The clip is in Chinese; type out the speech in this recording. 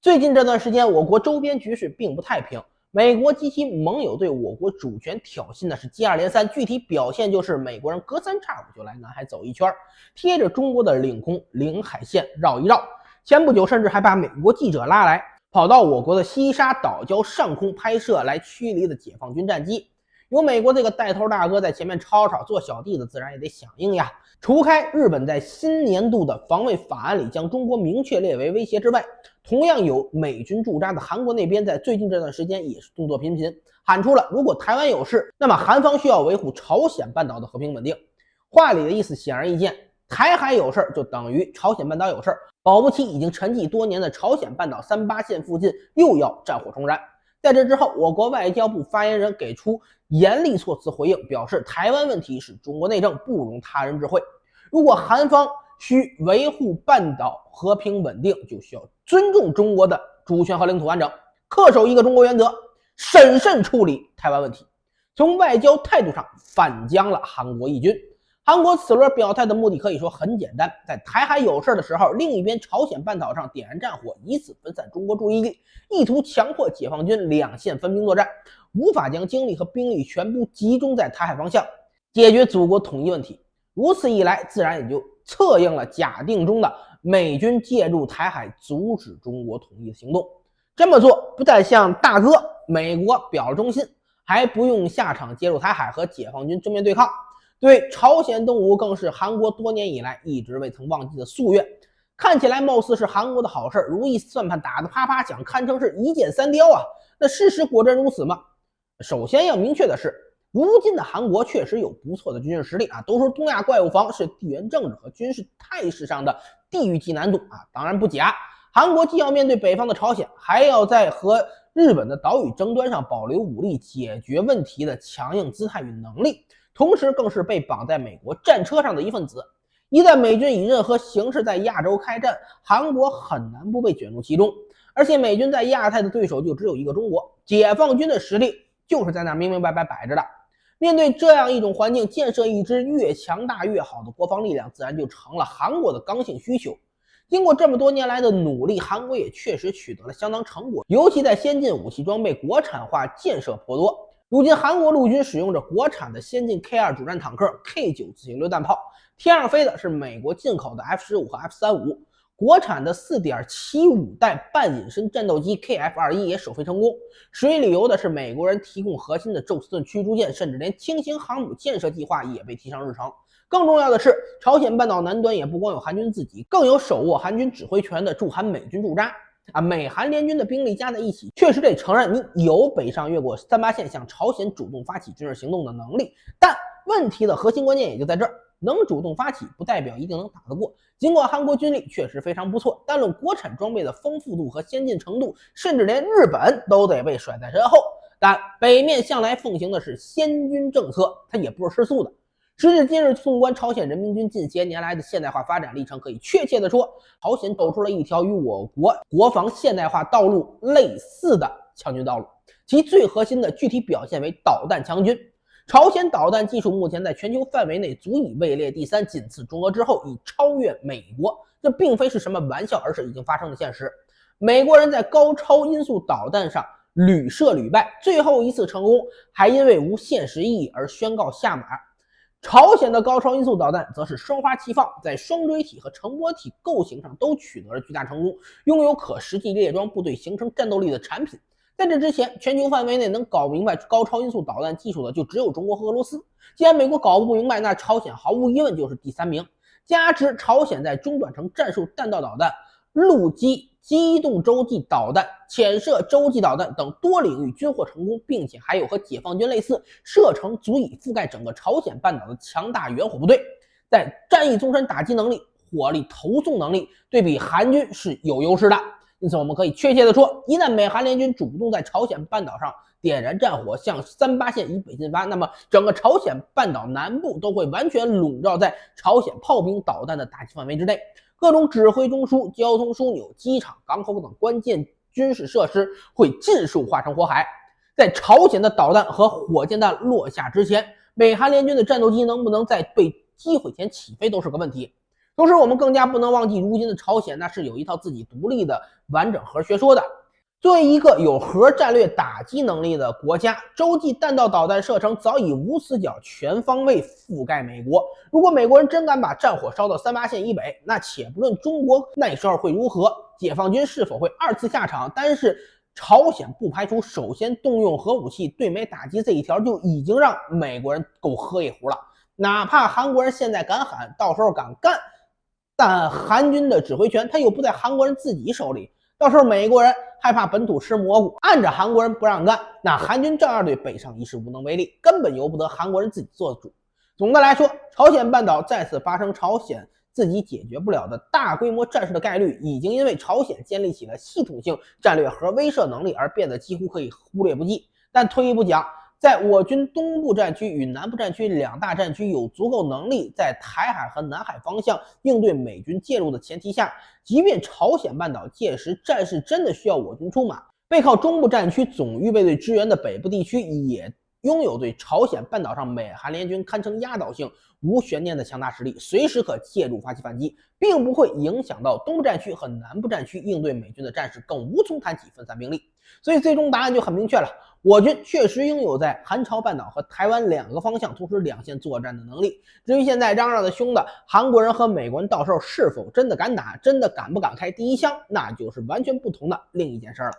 最近这段时间，我国周边局势并不太平，美国及其盟友对我国主权挑衅的是接二连三，具体表现就是美国人隔三差五就来南海走一圈，贴着中国的领空、领海线绕一绕。前不久甚至还把美国记者拉来，跑到我国的西沙岛礁上空拍摄来驱离的解放军战机。有美国这个带头大哥在前面吵吵，做小弟的自然也得响应呀。除开日本在新年度的防卫法案里将中国明确列为威胁之外，同样有美军驻扎的韩国那边在最近这段时间也是动作频频，喊出了如果台湾有事，那么韩方需要维护朝鲜半岛的和平稳定。话里的意思显而易见，台海有事就等于朝鲜半岛有事，保不齐已经沉寂多年的朝鲜半岛38线附近又要战火重燃。在这之后，我国外交部发言人给出严厉措辞回应，表示台湾问题是中国内政，不容他人智慧。如果韩方需维护半岛和平稳定，就需要尊重中国的主权和领土完整，恪守一个中国原则，审慎处理台湾问题。从外交态度上反将了韩国义军。韩国此轮表态的目的可以说很简单，在台海有事的时候，另一边朝鲜半岛上点燃战火，以此分散中国注意力，意图强迫解放军两线分兵作战，无法将精力和兵力全部集中在台海方向，解决祖国统一问题。如此一来，自然也就策应了假定中的美军介入台海阻止中国统一的行动。这么做不但向大哥美国表了忠心，还不用下场介入台海和解放军正面对抗，对朝鲜动武更是韩国多年以来一直未曾忘记的夙愿。看起来貌似是韩国的好事，如意算盘打得啪啪响，堪称是一箭三雕啊。那事实果真如此吗？首先要明确的是，如今的韩国确实有不错的军事实力啊。都说东亚怪物房是地缘政治和军事态势上的地域级难度啊，当然不假。韩国既要面对北方的朝鲜，还要在和日本的岛屿争端上保留武力解决问题的强硬姿态与能力，同时更是被绑在美国战车上的一份子。一旦美军以任何形式在亚洲开战，韩国很难不被卷入其中。而且美军在亚太的对手就只有一个中国，解放军的实力就是在那明明白白摆着的。面对这样一种环境，建设一支越强大越好的国防力量，自然就成了韩国的刚性需求。经过这么多年来的努力，韩国也确实取得了相当成果，尤其在先进武器装备国产化建设颇多。如今韩国陆军使用着国产的先进 K2 主战坦克、K9 自行榴弹炮，天上飞的是美国进口的 F-15 和 F-35，国产的 4.75 代半隐身战斗机 KF-21 也首飞成功，水里游的是美国人提供核心的宙斯盾驱逐舰，甚至连轻型航母建设计划也被提上日程。更重要的是，朝鲜半岛南端也不光有韩军自己，更有手握韩军指挥权的驻韩美军驻扎。美韩联军的兵力加在一起，确实得承认你有北上越过38线向朝鲜主动发起军事行动的能力，但问题的核心关键也就在这儿，能主动发起不代表一定能打得过。尽管韩国军力确实非常不错，但论国产装备的丰富度和先进程度，甚至连日本都得被甩在身后。但北面向来奉行的是先军政策，它也不是吃素的。时至今日，纵观朝鲜人民军近些年来的现代化发展历程，可以确切地说，朝鲜走出了一条与我国国防现代化道路类似的强军道路，其最核心的具体表现为导弹强军。朝鲜导弹技术目前在全球范围内足以位列第3，仅次中俄之后，已超越美国。这并非是什么玩笑，而是已经发生的现实。美国人在高超音速导弹上屡试屡败，最后一次成功还因为无现实意义而宣告下马。朝鲜的高超音速导弹则是双花齐放，在双锥体和成波体构型上都取得了巨大成功，拥有可实际列装部队形成战斗力的产品。在这之前，全球范围内能搞明白高超音速导弹技术的就只有中国和俄罗斯。既然美国搞不明白，那朝鲜毫无疑问就是第3名。加之朝鲜在中短程战术弹道导弹、陆基机动洲际导弹、潜射洲际导弹等多领域军获成功，并且还有和解放军类似，射程足以覆盖整个朝鲜半岛的强大远火部队，在战役纵深打击能力、火力投送能力对比韩军是有优势的。因此我们可以确切地说，一旦美韩联军主动在朝鲜半岛上点燃战火，向38线以北进发，那么整个朝鲜半岛南部都会完全笼罩在朝鲜炮兵导弹的打击范围之内。各种指挥中枢、交通枢纽、机场、港口等关键军事设施会尽数化成火海。在朝鲜的导弹和火箭弹落下之前，美韩联军的战斗机能不能在被击毁前起飞都是个问题。同时，我们更加不能忘记，如今的朝鲜那是有一套自己独立的完整核学说的。作为一个有核战略打击能力的国家，洲际弹道导弹射程早已无死角全方位覆盖美国。如果美国人真敢把战火烧到3·8线以北，那且不论中国那时候会如何，解放军是否会二次下场，但是朝鲜不排除首先动用核武器对美打击，这一条就已经让美国人够喝一壶了。哪怕韩国人现在敢喊，到时候敢干，但韩军的指挥权他又不在韩国人自己手里，到时候美国人害怕本土吃蘑菇，按着韩国人不让干，那韩军照样对北上一事无能为力，根本由不得韩国人自己做主。总的来说，朝鲜半岛再次发生朝鲜自己解决不了的大规模战事的概率，已经因为朝鲜建立起了系统性战略核威慑能力而变得几乎可以忽略不计。但退一步讲，在我军东部战区与南部战区两大战区有足够能力在台海和南海方向应对美军介入的前提下，即便朝鲜半岛届时战事真的需要我军出马，背靠中部战区总预备队支援的北部地区也拥有对朝鲜半岛上美韩联军堪称压倒性无悬念的强大实力，随时可介入发起反击，并不会影响到东部战区和南部战区应对美军的战事，更无从谈起分散兵力。所以最终答案就很明确了，我军确实拥有在韩朝半岛和台湾两个方向同时两线作战的能力。至于现在嚷嚷的凶的韩国人和美国人到时候是否真的敢打，真的敢不敢开第一枪，那就是完全不同的另一件事了。